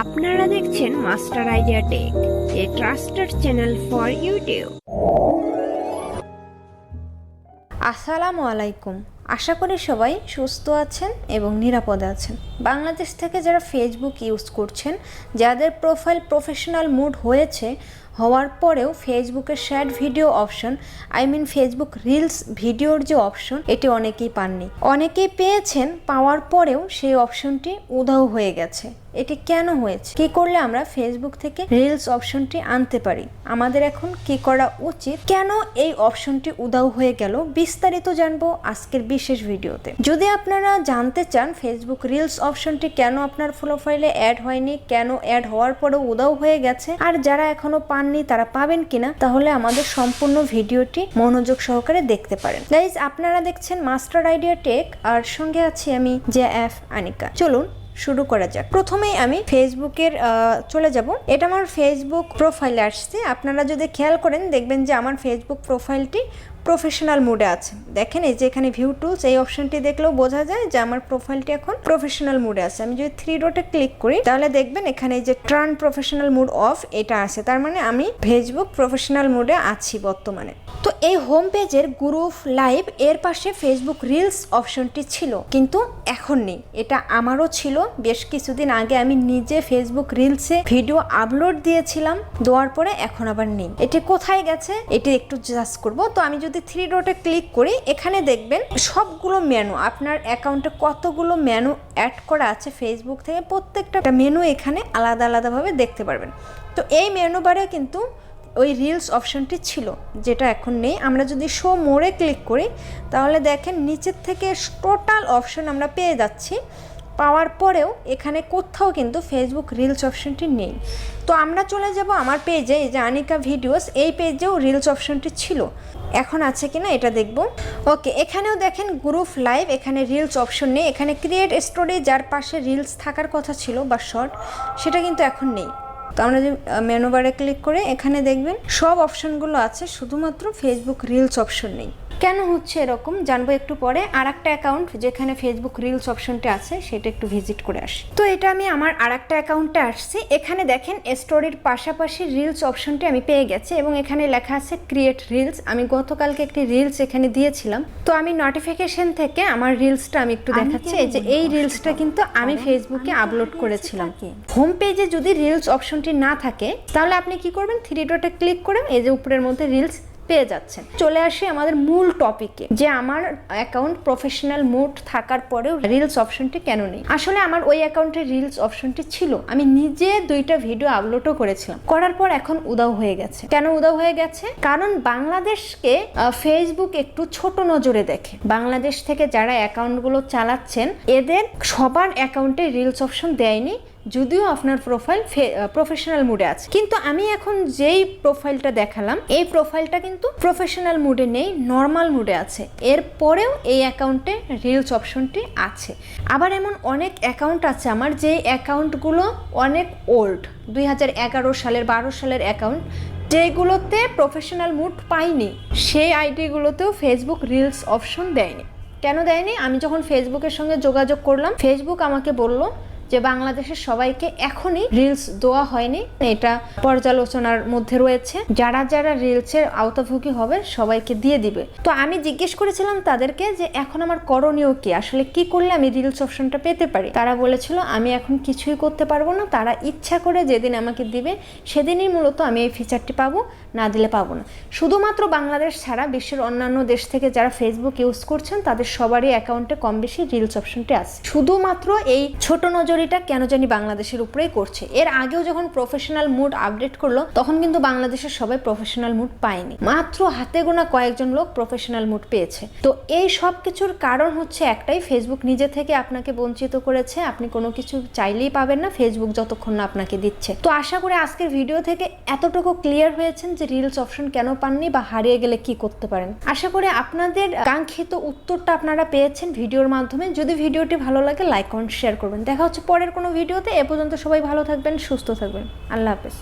আপনারা দেখছেন master idea tech, a trusted channel for YouTube. আসসালামু আলাইকুম। আশা করি সবাই সুস্থ আছেন এবং নিরাপদে আছেন। বাংলাদেশ থেকে যারা ফেসবুক ইউজ করছেন, যাদের প্রোফাইল প্রফেশনাল মুড হওয়ার পরেও ফেসবুকের chat video option, Facebook reels ভিডিওর যে অপশন, এটি অনেকেই পাননি। অনেকেই পেয়েছেন, পাওয়ার পরেও সেই অপশনটি উধাও হয়ে গেছে। এটি কেন হয়েছে? কি করলে আমরা ফেসবুক থেকে রিলস অপশনটি আনতে পারি? আমাদের এখন কি করা উচিত? কেন এই অপশনটি উধাও হয়ে গেল? বিস্তারিত জানবো আজকের বিশেষ ভিডিওতে। যদি আপনারা জানতে চান ফেসবুক রিলস অপশনটি কেন আপনার প্রোফাইলে অ্যাড হয়নি, কেন অ্যাড হওয়ার পরেও উধাও হয়ে গেছে, আর যারা এখনো পাননি তারা পাবেন কিনা, তাহলে আমাদের সম্পূর্ণ ভিডিওটি মনোযোগ সহকারে দেখতে পারেন। গাইজ, আপনারা দেখছেন মাস্টার আইডিয়া টেক, আর সঙ্গে আছি আমি JF আনিকা। চলুন শুরু করা যাক। প্রথমেই আমি ফেসবুকের চলে যাব। এটা আমার ফেসবুক প্রোফাইলে আসছে। আপনারা যদি খেয়াল করেন দেখবেন যে আমার ফেসবুক প্রোফাইলটি প্রফেশনাল মুডে আছে। দেখেন এই যে এখানে ভিউ টুলস, এই অপশনটি দেখলেও বোঝা যায় যে আমার প্রোফাইলটি এখন প্রফেশনাল মুডে আছে। আমি যদি 3 ডটে ক্লিক করি তাহলে দেখবেন এখানে এই যে টার্ন প্রফেশনাল মুড অফ, এটা আছে। তার মানে আমি ফেসবুক প্রফেশনাল মুডে আছি বর্তমানে। তো এই হোম পেজের গ্রুপ লাইভ এর পাশে ফেসবুক রিলস অপশনটি ছিল, কিন্তু এখন নেই। এটা আমারও ছিল। বেশ কিছুদিন আগে আমি নিজে ফেসবুক রিলসে ভিডিও আপলোড দিয়েছিলাম, দেওয়ার পরে এখন আবার নেই। এটি কোথায় গেছে এটি একটু জাজ করব। তো আমি যদি 3 ডটে ক্লিক করি, এখানে দেখবেন সবগুলো মেনু, আপনার অ্যাকাউন্টে কতগুলো মেনু অ্যাড করা আছে ফেসবুক থেকে, প্রত্যেকটা মেনু এখানে আলাদা আলাদাভাবে দেখতে পারবেন। তো এই মেনু বারে কিন্তু ওই রিলস অপশনটি ছিল, যেটা এখন নেই। আমরা যদি শো মোরে ক্লিক করি তাহলে দেখেন নিচের থেকে টোটাল অপশন আমরা পেয়ে যাচ্ছি। পাওয়ার পরেও এখানে কোথাও কিন্তু ফেসবুক রিলস অপশনটি নেই। তো আমরা চলে যাব আমার পেজে, এই যে আনিকা ভিডিওস, এই পেজেও রিলস অপশনটি ছিল, এখন আছে কিনা এটা দেখব। ওকে, এখানেও দেখেন গ্রুপ লাইভ, এখানে রিলস অপশন নেই। এখানে ক্রিয়েট স্টোরি, যার পাশে রিলস থাকার কথা ছিল বা শর্ট, সেটা কিন্তু এখন নেই। তো আমরা যে মেনু বারে ক্লিক করে এখানে দেখবেন সব অপশনগুলো আছে, শুধুমাত্র ফেসবুক রিলস অপশন নেই। কেন হচ্ছে এরকম জানবো একটু পরে। আর একটা অ্যাকাউন্ট যেখানে ফেসবুক রিলস অপশনটা আছে সেটা একটু ভিজিট করে আসি। তো এটা আমি আমার আর একটা অ্যাকাউন্টে আসছি। এখানে দেখেন স্টোরির পাশাপাশি রিলস অপশনটি আমি পেয়ে গেছি, এবং এখানে লেখা আছে ক্রিয়েট রিলস। আমি গতকালকে একটি রিলস এখানে দিয়েছিলাম। তো আমি নোটিফিকেশন থেকে আমার রিলসটা আমি একটু দেখাচ্ছি। এই যে এই রিলসটা কিন্তু আমি ফেসবুকে আপলোড করেছিলাম। হোম পেজে যদি রিলস অপশনটি না থাকে তাহলে আপনি কি করবেন, 3 ডটে ক্লিক করে এই যে উপরের মধ্যে রিলস পেয়ে যাচ্ছেন। চলে আসি আমাদের মূল টপিকে, যে আমার অ্যাকাউন্ট প্রফেশনাল মুড থাকার পরেও রিলস অপশনটি কেন নেই। আসলে আমার ওই অ্যাকাউন্টে রিলস অপশনটি ছিল, আমি নিজে 2টা ভিডিও আপলোডও করেছিলাম, করার পর এখন উধাও হয়ে গেছে। কেন উধাও হয়ে গেছে? কারণ বাংলাদেশকে ফেসবুক একটু ছোট নজরে দেখে। বাংলাদেশ থেকে যারা অ্যাকাউন্টগুলো চালাচ্ছেন এদের সবার অ্যাকাউন্টে রিলস অপশন দেয়নি, যদিও আপনার প্রোফাইল প্রফেশনাল মুডে আছে। কিন্তু আমি এখন যেই প্রোফাইলটা দেখালাম, এই প্রোফাইলটা কিন্তু প্রফেশনাল মুডে নেই, নর্মাল মুডে আছে। এরপরেও এই অ্যাকাউন্টে রিলস অপশনটি আছে। আবার এমন অনেক অ্যাকাউন্ট আছে আমার, যে অ্যাকাউন্টগুলো অনেক ওল্ড, 2011 সালের 12 সালের অ্যাকাউন্ট, যেগুলোতে প্রফেশনাল মুড পাইনি, সেই আইডিগুলোতেও ফেসবুক রিলস অপশন দেয়নি। কেন দেয়নি? আমি যখন ফেসবুকের সঙ্গে যোগাযোগ করলাম, ফেসবুক আমাকে বলল যে বাংলাদেশের সবাইকে এখনই রিলস দেওয়া হয়নি, এটা পর্যালোচনার মধ্যে রয়েছে, যারা যারা রিলসের আওতাভোগী হবে সবাইকে দিয়ে দিবে। তো আমি জিজ্ঞেস করেছিলাম তাদেরকে যে এখন আমার করণীয় কি, আসলে কি করলে আমি রিলস অপশনটা পেতে পারি। তারা বলেছিল আমি এখন কিছুই করতে পারবো না, তারা ইচ্ছা করে যেদিন আমাকে দিবে সেদিনই মূলত আমি এই ফিচারটি পাবো, না দিলে পাবো না। শুধুমাত্র বাংলাদেশ ছাড়া বিশ্বের অন্যান্য দেশ থেকে যারা ফেসবুক ইউজ করছেন তাদের সবারই অ্যাকাউন্টে কম বেশি রিলস অপশনটি আছে। শুধুমাত্র এই ছোট নজরিটা কেন জানি বাংলাদেশের উপরেই করছে। এর আগেও যখন প্রফেশনাল মুড আপডেট করলো তখন কিন্তু বাংলাদেশের সবাই প্রফেশনাল মুড পায়নি, মাত্র হাতে গোনা কয়েকজন লোক প্রফেশনাল মুড পেয়েছে। তো এই সব কিছুর কারণ হচ্ছে একটাই, ফেসবুক নিজে থেকে আপনাকে বঞ্চিত করেছে। আপনি কোনো কিছু চাইলেই পাবেন না ফেসবুক যতক্ষণ না আপনাকে দিচ্ছে। তো আশা করি আজকের ভিডিও থেকে এতটুকু ক্লিয়ার হয়েছেন যে রিলস অপশন কেন পাননি বা হারিয়ে গেলে কি করতে পারেন। আশা করি আপনাদের কাঙ্ক্ষিত উত্তরটা আপনারা পেয়েছেন ভিডিওর মাধ্যমে। যদি ভিডিওটি ভালো লাগে লাইক কমেন্ট শেয়ার করবেন। দেখা হচ্ছে পরের কোনো ভিডিওতে। এ পর্যন্ত সবাই ভালো থাকবেন, সুস্থ থাকবেন। আল্লাহ হাফেজ।